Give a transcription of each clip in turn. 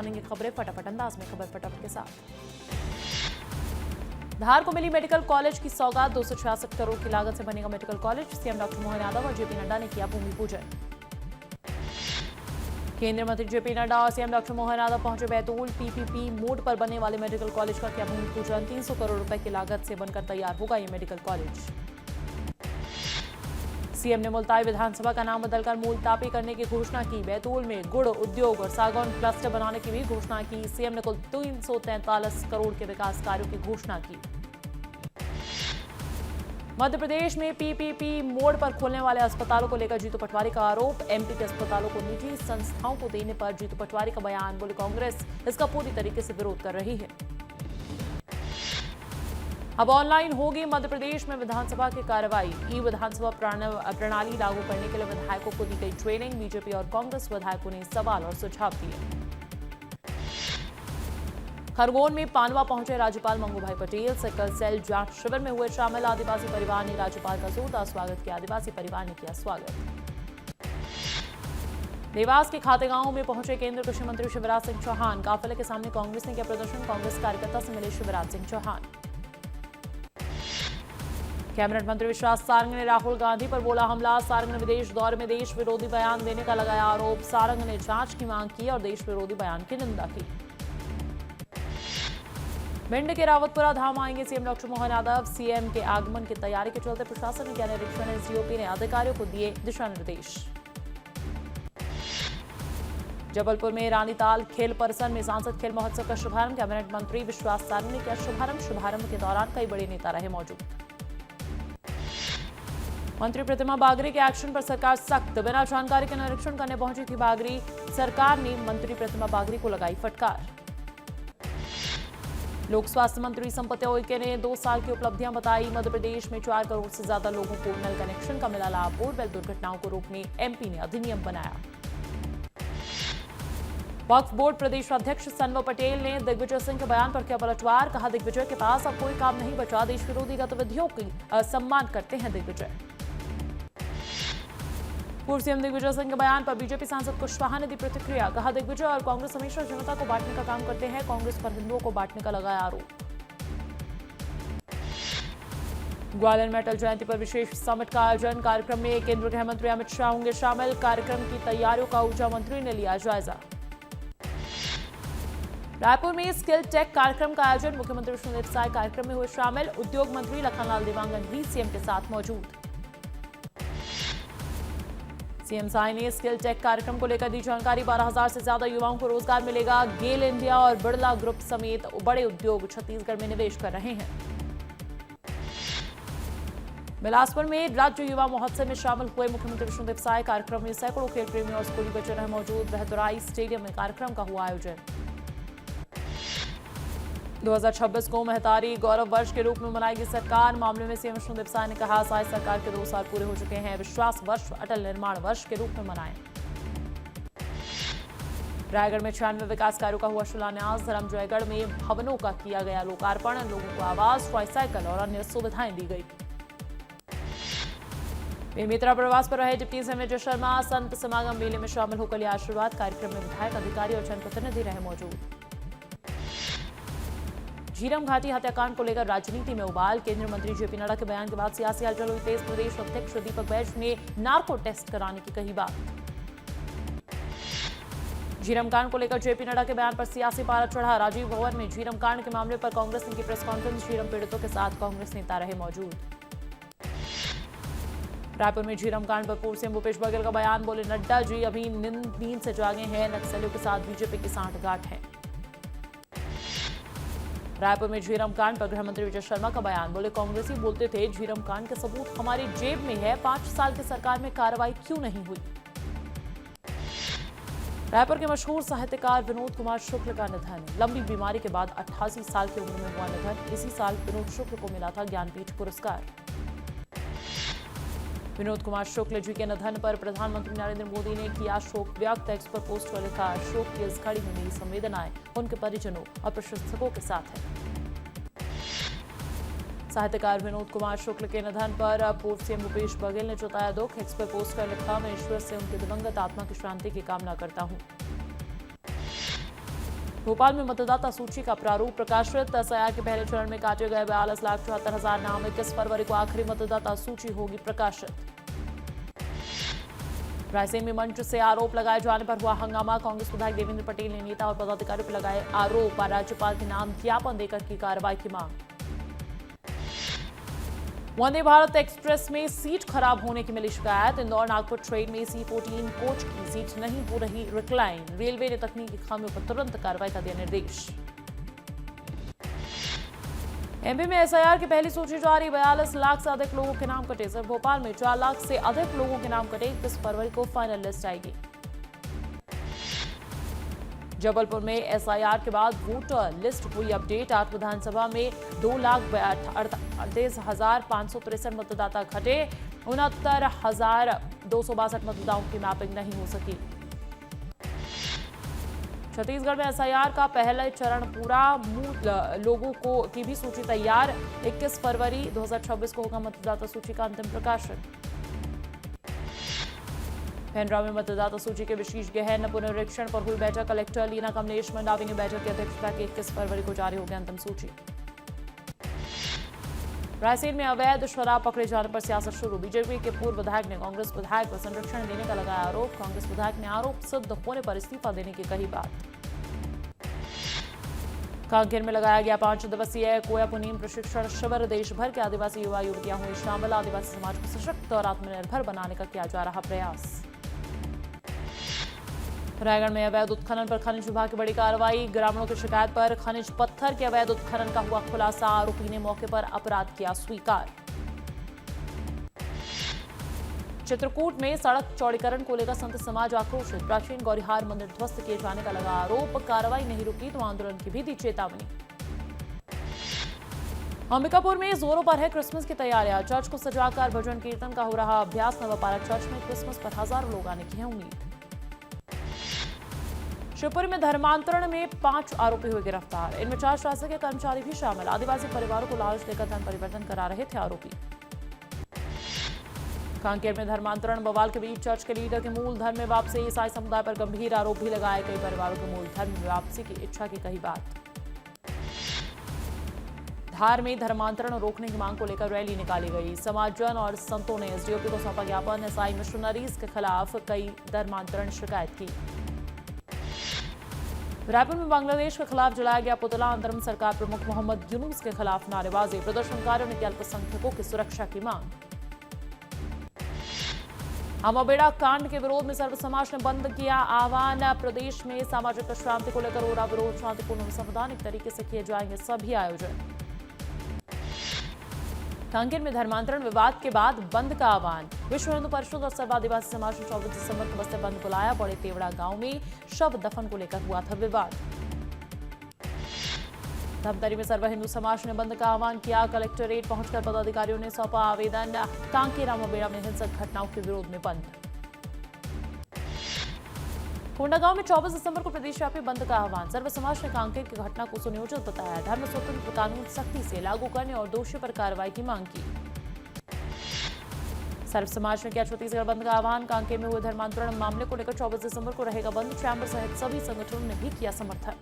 जानेंगे खबरें फटाफट अंदाज में। खबर फटाफट के साथ। धार को मिली मेडिकल कॉलेज की सौगात। 266 करोड़ की लागत से बनेगा medical college. CM doctor Mohan Yadav और जेपी नड्डा ने किया भूमि पूजन। केंद्रीय मंत्री जेपी नड्डा और सीएम डॉक्टर मोहन यादव पहुंचे बैतूल। पीपीपी मोड पर बनने वाले मेडिकल कॉलेज का किया भूमि पूजन। 300 करोड़ रुपए की लागत से बनकर तैयार होगा ये मेडिकल कॉलेज। सीएम ने मुल्ताई विधानसभा का नाम बदलकर मुल्तापी करने की घोषणा की। बैतूल में गुड़ उद्योग और सागौन क्लस्टर बनाने की भी घोषणा की। सीएम ने कुल 343 करोड़ के विकास कार्यों की घोषणा की। मध्य प्रदेश में पीपीपी मोड पर खोलने वाले अस्पतालों को लेकर जीतू पटवारी का आरोप। एमपी के अस्पतालों को निजी संस्थाओं को देने पर जीतू पटवारी का बयान। बोले कांग्रेस इसका पूरी तरीके से विरोध कर रही है। अब ऑनलाइन होगी मध्य प्रदेश में विधानसभा की कार्रवाई। ई विधानसभा प्रणाली लागू करने के लिए विधायकों को दी गई ट्रेनिंग। बीजेपी और कांग्रेस विधायकों ने सवाल और सुझाव दिए। खरगोन में पानवा पहुंचे राज्यपाल मंगूभाई पटेल। सिकल सेल जांच शिविर में हुए शामिल। आदिवासी परिवार ने राज्यपाल का जोरदार स्वागत किया। आदिवासी परिवार ने किया स्वागत। देवास के खातेगांव में पहुंचे केंद्रीय कृषि मंत्री शिवराज सिंह चौहान। काफिले के सामने कांग्रेस ने किया प्रदर्शन। कांग्रेस कार्यकर्ता से मिले शिवराज सिंह चौहान। कैबिनेट मंत्री विश्वास सारंग ने राहुल गांधी पर बोला हमला। सारंग ने विदेश दौरे में देश विरोधी बयान देने का लगाया आरोप। सारंग ने जांच की मांग की और देश विरोधी बयान की निंदा की। भिंड के रावतपुरा धाम आएंगे CM doctor Mohan Yadav. CM के आगमन की तैयारी के चलते प्रशासन ने किया निरीक्षण। एसडीओपी ने अधिकारियों को दिए दिशा निर्देश। जबलपुर में रानीताल खेल परिसर में सांसद खेल महोत्सव का शुभारंभ। कैबिनेट मंत्री विश्वास सारंग ने किया शुभारंभ। शुभारंभ के दौरान कई बड़े नेता रहे मौजूद। मंत्री प्रतिमा बागरी के एक्शन पर सरकार सख्त। बिना जानकारी के निरीक्षण करने पहुंची थी बागरी। सरकार ने मंत्री प्रतिमा बागरी को लगाई फटकार। लोक स्वास्थ्य मंत्री संपत्ति उइके ने 2 साल की उपलब्धियां बताई। मध्य प्रदेश में 4 करोड़ से ज्यादा लोगों को नल कनेक्शन का मिला लाभ। बोरवेल दुर्घटनाओं को रोकने एमपी ने अधिनियम बनाया। वक्फ बोर्ड प्रदेश अध्यक्ष सनव पटेल ने दिग्विजय सिंह के बयान पर किया पलटवार। कहा दिग्विजय के पास अब कोई काम नहीं बचा। देश विरोधी गतिविधियों की सम्मान करते हैं दिग्विजय। पूर्व सीएम दिग्विजय सिंह के बयान पर बीजेपी सांसद कुशवाहा ने दी प्रतिक्रिया। कहा दिग्विजय और कांग्रेस हमेशा जनता को बांटने का काम करते हैं। कांग्रेस पर हिंदुओं को बांटने का लगाया आरोप। ग्वालियर में अटल जयंती पर विशेष समिट का आयोजन। कार्यक्रम में केंद्रीय गृह मंत्री अमित शाह होंगे शामिल। कार्यक्रम की तैयारियों का ऊर्जा मंत्री ने लिया जायजा। रायपुर में स्किल टेक कार्यक्रम का आयोजन। मुख्यमंत्री विष्णुदेव साय कार्यक्रम में हुए शामिल। उद्योग मंत्री लखनलाल देवांगन भी सीएम के साथ मौजूद। सीएम साय ने स्किल टेक कार्यक्रम को लेकर दी जानकारी। 12,000 से ज्यादा युवाओं को रोजगार मिलेगा। गेल इंडिया और बिरला ग्रुप समेत बड़े उद्योग छत्तीसगढ़ में निवेश कर रहे हैं। बिलासपुर में राज्य युवा महोत्सव में शामिल हुए मुख्यमंत्री विष्णुदेव साय। कार्यक्रम में सैकड़ों खेल प्रेमी और स्कूली बच्चे रहे मौजूद। बहतराई स्टेडियम में कार्यक्रम का हुआ आयोजन। 2026 को महतारी गौरव वर्ष के रूप में मनाएगी सरकार। मामले में सीएम विष्णुदेव साय ने कहा साय सरकार के 2 साल पूरे हो चुके हैं। विश्वास वर्ष अटल निर्माण वर्ष के रूप में मनाएं। रायगढ़ में 96 विकास कार्यों का हुआ शिलान्यास। धर्मजयगढ़ में भवनों का किया गया लोकार्पण। लोगों को आवास, ट्राईसाइकिल और अन्य सुविधाएं दी गई। बेमेतरा प्रवास पर रहे डिप्टी सीएम विजय शर्मा। संत समागम मेले में शामिल होकर लिया आशीर्वाद। कार्यक्रम में विधायक, अधिकारी और जनप्रतिनिधि रहे मौजूद। झीरम घाटी हत्याकांड को लेकर राजनीति में उबाल। केंद्रीय मंत्री जेपी नड्डा के बयान के बाद सियासी हलचल हुई तेज। प्रदेश अध्यक्ष दीपक बैज ने नार्को टेस्ट कराने की कही बात। झीरम कांड को लेकर जेपी नड्डा के बयान पर सियासी पारा चढ़ा। राजीव भवन में झीरम कांड के मामले पर कांग्रेस ने की प्रेस कॉन्फ्रेंस। झीरम पीड़ितों के साथ कांग्रेस नेता रहे मौजूद। रायपुर में झीरम कांड पर पूर्व सीएम भूपेश बघेल का बयान। बोले नड्डा जी अभी नींद से जागे हैं। नक्सलियों के साथ बीजेपी की सांठगांठ है। रायपुर में झीरम कांड पर गृह मंत्री विजय शर्मा का बयान। बोले कांग्रेसी बोलते थे झीरम कांड के सबूत हमारी जेब में है। 5 साल की सरकार में कार्रवाई क्यों नहीं हुई। रायपुर के मशहूर साहित्यकार विनोद कुमार शुक्ल का निधन। लंबी बीमारी के बाद 88 साल की उम्र में हुआ निधन। इसी साल विनोद शुक्ल को मिला था ज्ञानपीठ पुरस्कार। विनोद कुमार शुक्ल जी के निधन पर प्रधानमंत्री नरेंद्र मोदी ने किया शोक व्यक्त। एक्स पर पोस्ट पर लिखा शोक की इस घड़ी में मेरी संवेदनाएं उनके परिजनों और प्रशंसकों के साथ है। साहित्यकार विनोद कुमार शुक्ल के निधन पर पूर्व सीएम भूपेश बघेल ने जताया दुख। एक्स पर पोस्ट कर लिखा मैं ईश्वर से उनकी दिवंगत आत्मा की शांति की कामना करता हूं। भोपाल में मतदाता सूची का प्रारूप प्रकाशित। एसआईआर के पहले चरण में काटे गए 42,74,000 नाम। 21 फरवरी को आखिरी मतदाता सूची होगी प्रकाशित। रायसेन में मंच से आरोप लगाए जाने पर हुआ हंगामा। कांग्रेस विधायक देवेंद्र पटेल ने नेता और पदाधिकारियों पर लगाए आरोप। राज्यपाल के नाम ज्ञापन देकर की कार्रवाई की मांग। वंदे भारत एक्सप्रेस में सीट खराब होने की मिली शिकायत। इंदौर नागपुर ट्रेन में C14 कोच की सीट नहीं हो रही रिक्लाइन। रेलवे ने तकनीकी खामियों पर तुरंत कार्रवाई का दिया निर्देश। एमपी में एसआईआर की पहली सूची जारी। 42 लाख से अधिक लोगों के नाम कटे। सिर्फ भोपाल में 4 लाख से अधिक लोगों के नाम कटे। 21 फरवरी को फाइनल लिस्ट आएगी। जबलपुर में एसआईआर के बाद वोटर लिस्ट हुई अपडेट। 8 विधानसभा में 2,38,563 मतदाता घटे। 69,262 मतदाताओं की मैपिंग नहीं हो सकी। छत्तीसगढ़ में एसआईआर का पहला चरण पूरा। मूल लोगों को की भी सूची तैयार। 21 फरवरी 2026 को होगा मतदाता सूची का अंतिम प्रकाशन। पेंड्रा में मतदाता सूची के विशेष गहन पुनरीक्षण पर हुई बैठक। कलेक्टर लीना कमलेश मंडावी ने बैठक की अध्यक्षता की। 21 फरवरी को जारी होगी अंतिम सूची। रायसेन में अवैध शराब पकड़े जाने पर सियासत शुरू। बीजेपी के पूर्व विधायक ने कांग्रेस विधायक पर संरक्षण देने का लगाया आरोप। कांग्रेस विधायक ने आरोप सिद्ध होने पर इस्तीफा देने की कही बात। कांकेर में लगाया गया 5 दिवसीय कोया पुनीम प्रशिक्षण शिविर। देश भर के आदिवासी युवा युवतियां हुए शामिल। आदिवासी समाज को सशक्त और आत्मनिर्भर बनाने का किया जा रहा प्रयास। रायगढ़ में अवैध उत्खनन पर खनिज विभाग की बड़ी कार्रवाई। ग्रामीणों की शिकायत पर खनिज पत्थर के अवैध उत्खनन का हुआ खुलासा। आरोपी ने मौके पर अपराध किया स्वीकार। चित्रकूट में सड़क चौड़ीकरण को लेकर संत समाज आक्रोशित। प्राचीन गौरीहार मंदिर ध्वस्त किए जाने का लगा आरोप। कार्रवाई नहीं रुकी तो आंदोलन की भी दी चेतावनी। अंबिकापुर में जोरों पर है क्रिसमस की तैयारियां। चर्च को सजाकर भजन कीर्तन का हो रहा अभ्यास। नवपारा चर्च में क्रिसमस पर हजारों लोग आने की है उम्मीद। शिवपुरी में धर्मांतरण में 5 आरोपी हुए गिरफ्तार। इनमें 4 शासकीय कर्मचारी भी शामिल। आदिवासी परिवारों को लालच देकर धन परिवर्तन करा रहे थे आरोपी। कांकेर में धर्मांतरण बवाल के बीच चर्च के लीडर के मूल धर्म में वापसी। ईसाई समुदाय पर गंभीर आरोप भी लगाए। कई परिवारों के मूल धर्म में वापसी की इच्छा की कही बात। धार में धर्मांतरण रोकने की मांग को लेकर रैली निकाली गई। समाजजन और संतों ने एसडीओपी को सौंपा ज्ञापन। ईसाई मिशनरीज के खिलाफ कई धर्मांतरण शिकायत की। रायपुर में बांग्लादेश के खिलाफ जलाया गया पुतला। अंतरिम सरकार प्रमुख मोहम्मद यूनुस के खिलाफ नारेबाजी। प्रदर्शनकारियों ने की अल्पसंख्यकों की सुरक्षा की मांग। अमाबेड़ा कांड के विरोध में सर्व समाज ने बंद किया आह्वान। प्रदेश में सामाजिक शांति को लेकर हो रहा विरोध। शांतिपूर्ण और संवैधानिक तरीके से किए जाएंगे सभी आयोजन। कांकेर में धर्मांतरण विवाद के बाद बंद का आह्वान। विश्व हिंदू परिषद और सर्व आदिवासी समाज ने 24 दिसंबर को बस्ते बंद बुलाया। बड़े तेवड़ा गांव में शव दफन को लेकर हुआ था विवाद। धमतरी में सर्व हिंदू समाज ने बंद का आह्वान किया। कलेक्टरेट पहुंचकर पदाधिकारियों ने सौंपा आवेदन। कांकेर अमाबेड़ा में हिंसक घटनाओं के विरोध में बंद। कोंडागांव में 24 दिसंबर को प्रदेशव्यापी बंद का आह्वान। सर्व समाज ने कांकेर की घटना को सुनियोजित बताया। धर्म स्वतंत्र कानून सख्ती से लागू करने और दोषियों पर कार्रवाई की मांग की। सर्व समाज ने किया छत्तीसगढ़ बंद का आह्वान। कांकेर में हुए धर्मांतरण मामले को लेकर 24 दिसंबर को रहेगा बंद। चैंबर सहित सभी संगठनों ने भी किया समर्थन।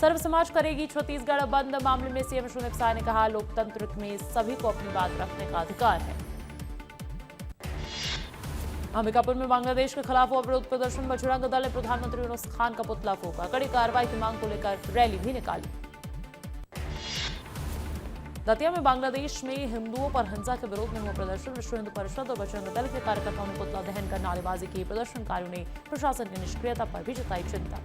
सर्व समाज करेगी छत्तीसगढ़ बंद। मामले में सीएम शुनिक साय ने कहा लोकतंत्र में सभी को अपनी बात रखने का अधिकार है। अंबिकापुर में बांग्लादेश के खिलाफ हुआ विरोध प्रदर्शन। बजरंग दल ने प्रधानमंत्री यूनुस खान का पुतला फूंका। कड़ी कार्रवाई की मांग को लेकर रैली भी निकाली। दतिया में बांग्लादेश में हिंदुओं पर हिंसा के विरोध में हुआ प्रदर्शन। विश्व हिंदू परिषद और बजरंग दल के कार्यकर्ताओं ने पुतला दहन कर नारेबाजी की। प्रदर्शनकारियों ने प्रशासन की निष्क्रियता पर भी जताई चिंता।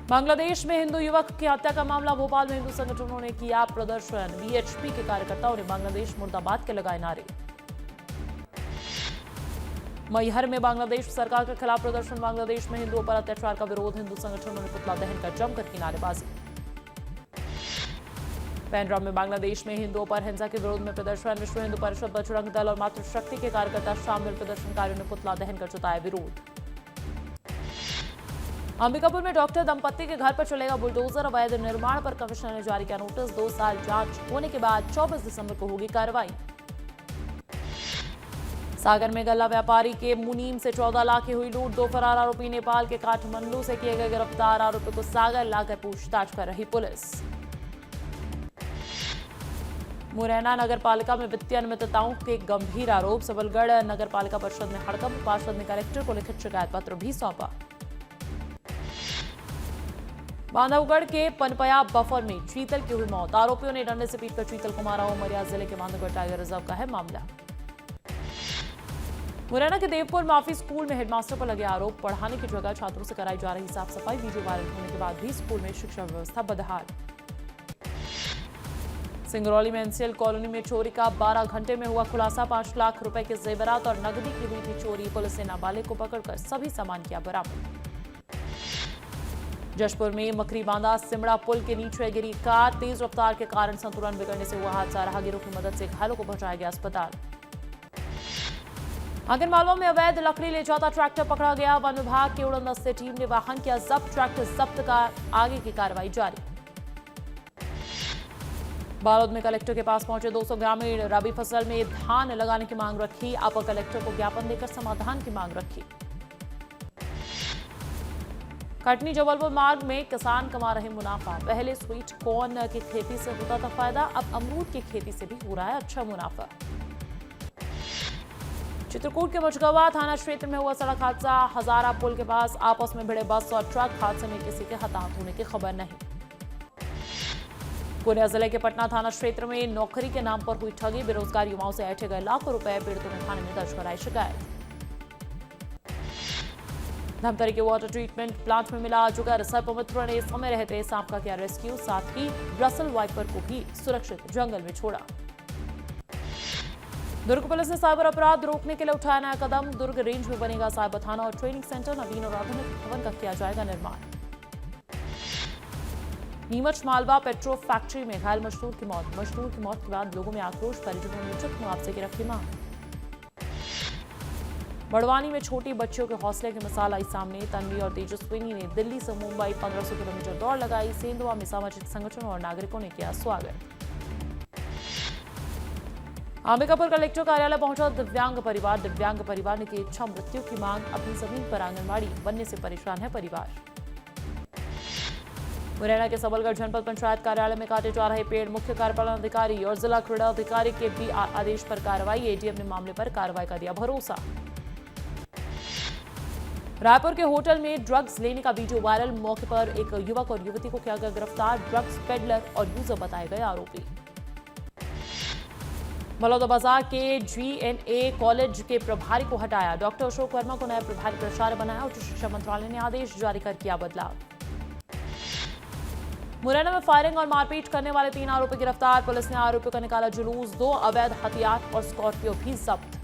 बांग्लादेश में हिंदू युवक की हत्या का मामला। भोपाल में हिंदू संगठनों ने किया प्रदर्शन। वीएचपी के कार्यकर्ताओं ने बांग्लादेश मुर्दाबाद के लगाए नारे। मैहर में बांग्लादेश सरकार के खिलाफ प्रदर्शन। बांग्लादेश में हिंदुओं पर अत्याचार का विरोध। हिंदू संगठनों ने पुतला दहन कर जमकर की नारेबाजी। पेंड्रा में बांग्लादेश में हिंदुओं पर हिंसा के विरोध में प्रदर्शन। विश्व हिंदू परिषद, बजरंग दल और मातृशक्ति के कार्यकर्ता शामिल। प्रदर्शनकारियों ने पुतला दहन कर जताया विरोध। अंबिकापुर में डॉक्टर दंपत्ति के घर पर चलेगा बुलडोजर। अवैध निर्माण पर कमिश्नर ने जारी किया नोटिस। 2 साल जांच होने के बाद 24 दिसंबर को होगी कार्रवाई। सागर में गल्ला व्यापारी के मुनीम से 14 लाख की हुई लूट। 2 फरार आरोपी नेपाल के काठमांडू से किए गए गिरफ्तार। आरोपी को सागर लाकर पूछताछ कर रही पुलिस। मुरैना नगर पालिका में वित्तीय अनियमितताओं के गंभीर आरोप। सबलगढ़ नगर पालिका परिषद में हड़कंप। पार्षद ने कलेक्टर को लिखित शिकायत पत्र भी सौंपा। बांधवगढ़ के पनपया बफर में चीतल की हुई मौत। आरोपियों ने डंडे से पीटकर चीतल को मारा। उमरिया जिले के बांधवगढ़ टाइगर रिजर्व का है मामला। मुरैना के देवपुर माफी स्कूल में हेडमास्टर पर लगे आरोप। पढ़ाने की जगह छात्रों से कराई जा रही साफ सफाई। वीडियो वायरल होने के बाद भी स्कूल में शिक्षा व्यवस्था बदहाल। सिंगरौली में एनसीएल कॉलोनी में चोरी का 12 घंटे में हुआ खुलासा। 5 लाख रुपए के जेवरात और नकदी की हुई थी चोरी। पुलिस ने नाबालिग को पकड़कर सभी सामान किया बरामद। जशपुर में मकरी बांधा सिमड़ा पुल के नीचे गिरी कार। तेज रफ्तार के कारण संतुलन बिगड़ने से हुआ हादसा। राहगीरों की मदद से घायलों को पहुंचाया गया अस्पताल। आगरमालवा में अवैध लकड़ी ले जाता ट्रैक्टर पकड़ा गया। वन विभाग की उड़न दस्ते टीम ने वाहन किया जब्त। ट्रैक्टर जब्त का आगे की कार्रवाई जारी। बालोद में कलेक्टर के पास पहुंचे 200 ग्रामीण। रबी फसल में धान लगाने की मांग रखी। अपर कलेक्टर को ज्ञापन देकर समाधान की मांग रखी। कटनी जबलपुर मार्ग में किसान कमा रहे मुनाफा। पहले स्वीट कॉर्न की खेती से होता था फायदा, अब अमरूद की खेती से भी हो रहा है अच्छा मुनाफा। चित्रकूट के मझगवा थाना क्षेत्र में हुआ सड़क हादसा। हजारा पुल के पास आपस में भिड़े बस और ट्रक। हादसे में किसी के हताहत होने की खबर नहीं। कोरिया जिले के पटना थाना क्षेत्र में नौकरी के नाम पर हुई ठगी। बेरोजगार युवाओं से ऐंठे गए लाखों रुपए। पीड़ितों ने थाने में दर्ज कराई शिकायत। धमतरी के वाटर ट्रीटमेंट प्लांट में मिला अजगर। सर्प मित्र ने समय रहते सांप का किया रेस्क्यू। साथ ही ब्रसल वाइपर को भी सुरक्षित जंगल में छोड़ा। दुर्ग पुलिस ने साइबर अपराध रोकने के लिए उठाया नया कदम। दुर्ग रेंज में बनेगा साइबर थाना और ट्रेनिंग सेंटर। नवीन और आधुनिक भवन का किया जाएगा निर्माण। नीमच मालवा पेट्रो फैक्ट्री में घायल मजदूर की मौत। मजदूर की मौत के बाद लोगों में आक्रोश। परिजनों ने उचित मुआवजे की रखी मांग। बड़वानी में छोटी बच्चियों के हौसले की मिसाल आई सामने। तन्वी और तेजस्विनी ने दिल्ली से मुंबई 1500 किलोमीटर दौड़ लगाई। सेंधवा में सामाजिक संगठनों और नागरिकों ने किया स्वागत। अंबिकापुर कलेक्टर कार्यालय पहुंचा दिव्यांग परिवार। दिव्यांग परिवार ने की इच्छा मृत्यु की मांग। अपनी जमीन पर आंगनबाड़ी बनने से परेशान है परिवार। मुरैना के सबलगढ़ जनपद पंचायत कार्यालय में काटे जा रहे पेड़। मुख्य कार्यपालन अधिकारी और जिला क्रीड़ा अधिकारी के भी आदेश पर कार्रवाई। एडीएम ने मामले पर कार्रवाई का दिया भरोसा। रायपुर के होटल में ड्रग्स लेने का वीडियो वायरल। मौके पर एक युवक और युवती को किया गया गिरफ्तार। ड्रग्स पेडलर और यूजर बताए गए आरोपी। बलौदाबाजार के जीएनए कॉलेज के प्रभारी को हटाया। डॉक्टर अशोक वर्मा को नया प्रभारी प्राचार्य बनाया। उच्च शिक्षा मंत्रालय ने आदेश जारी कर किया बदलाव। मुरैना में फायरिंग और मारपीट करने वाले 3 आरोपी गिरफ्तार। पुलिस ने आरोपियों का निकाला जुलूस। 2 अवैध हथियार और स्कॉर्पियो भी जब्त।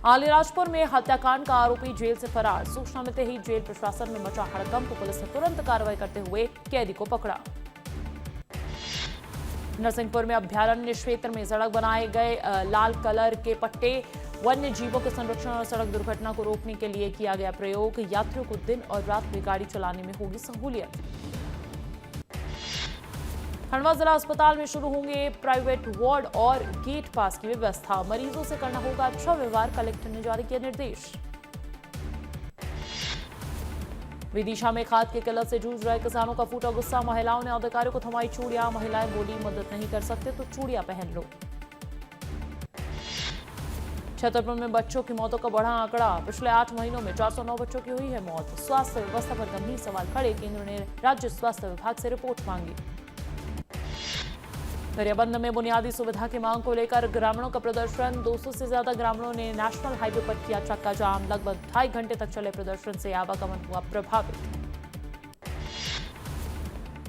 अलीराजपुर में हत्याकांड का आरोपी जेल से फरार। सूचना मिलते ही जेल प्रशासन में मचा हड़कंप। पुलिस ने तुरंत कार्रवाई करते हुए कैदी को पकड़ा। नरसिंहपुर में अभयारण्य क्षेत्र में सड़क बनाए गए लाल कलर के पट्टे। वन्य जीवों के संरक्षण और सड़क दुर्घटना को रोकने के लिए किया गया प्रयोग। यात्रियों को दिन और रात में गाड़ी चलाने में होगी सहूलियत। खंडवा जिला अस्पताल में शुरू होंगे प्राइवेट वार्ड और गेट पास की व्यवस्था। मरीजों से करना होगा अच्छा व्यवहार। कलेक्टर ने जारी किया निर्देश। विदिशा में खाद की किल्लत से जूझ रहे किसानों का फूटा गुस्सा। महिलाओं ने अधिकारियों को थमाई चूड़ियां। महिलाएं बोली मदद नहीं कर सकते तो चूड़ियां पहन लो। छतरपुर में बच्चों की मौतों का बढ़ा आंकड़ा। पिछले 8 महीनों में 409 बच्चों की हुई है मौत। स्वास्थ्य व्यवस्था पर गंभीर सवाल खड़े। केंद्र ने राज्य स्वास्थ्य विभाग से रिपोर्ट मांगी। गरियाबंद में बुनियादी सुविधा की मांग को लेकर ग्रामीणों का प्रदर्शन। 200 से ज्यादा ग्रामीणों ने नेशनल हाईवे पर किया चक्का जाम। लगभग 2.5 घंटे तक चले प्रदर्शन से आवागमन हुआ प्रभावित।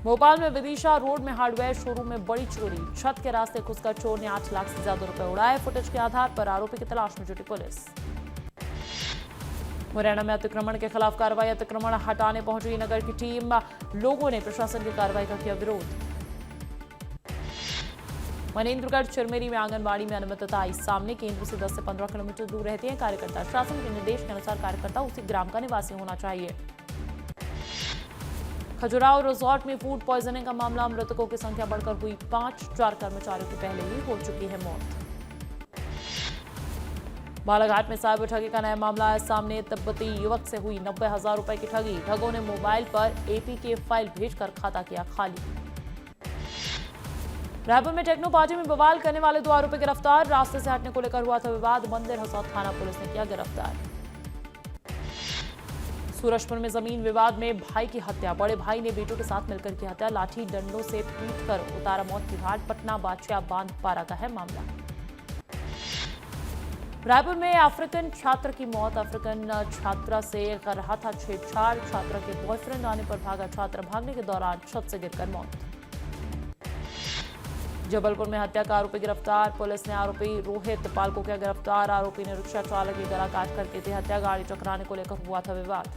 भोपाल में विदिशा रोड में हार्डवेयर शोरूम में बड़ी चोरी। छत के रास्ते घुसकर चोर ने 8 लाख से ज्यादा रुपए उड़ाए। फुटेज के आधार पर आरोपी की तलाश में जुटी पुलिस। मुरैना में अतिक्रमण के खिलाफ कार्रवाई। अतिक्रमण हटाने पहुंची नगर की टीम। लोगों ने प्रशासन की कार्रवाई का किया विरोध। मनेन्द्रगढ़ चिरमेरी में आंगनबाड़ी में अनियमितता आई सामने। केंद्र से 10 से 15 किलोमीटर दूर रहते हैं कार्यकर्ता। शासन के निर्देश के अनुसार कार्यकर्ता उसी ग्राम का निवासी होना चाहिए। खजुराहो रिजॉर्ट में फूड पॉइजनिंग का मामला। मृतकों की संख्या बढ़कर हुई 5। 4 कर्मचारियों की पहले ही हो चुकी है मौत। बालाघाट में साइबर ठगी का नया मामला है सामने। तिब्बती युवक से हुई 90,000 रुपए की ठगी। ठगों ने मोबाइल पर एपीके फाइल भेजकर खाता किया खाली। रायपुर में टेक्नो पार्टी में बवाल करने वाले 2 आरोपी गिरफ्तार। रास्ते से हटने को लेकर हुआ था विवाद। मंदिर हसौद थाना पुलिस ने किया गिरफ्तार। सूरजपुर में जमीन विवाद में भाई की हत्या। बड़े भाई ने बेटों के साथ मिलकर की हत्या। लाठी डंडों से पीटकर उतारा मौत की घाट। पटना बादशाह बांध पारा का है मामला। रायपुर में अफ्रीकन छात्र की मौत। अफ्रीकन छात्रा से कर रहा था छेड़छाड़। छात्रा के बॉयफ्रेंड आने पर भागा छात्र। भागने के दौरान छत से गिरकर मौत। जबलपुर में हत्या का आरोपी गिरफ्तार। पुलिस ने आरोपी रोहित पाल को किया गिरफ्तार। आरोपी ने रिक्शा चालक की गला काट कर की थी हत्या। गाड़ी टकराने को लेकर हुआ था विवाद।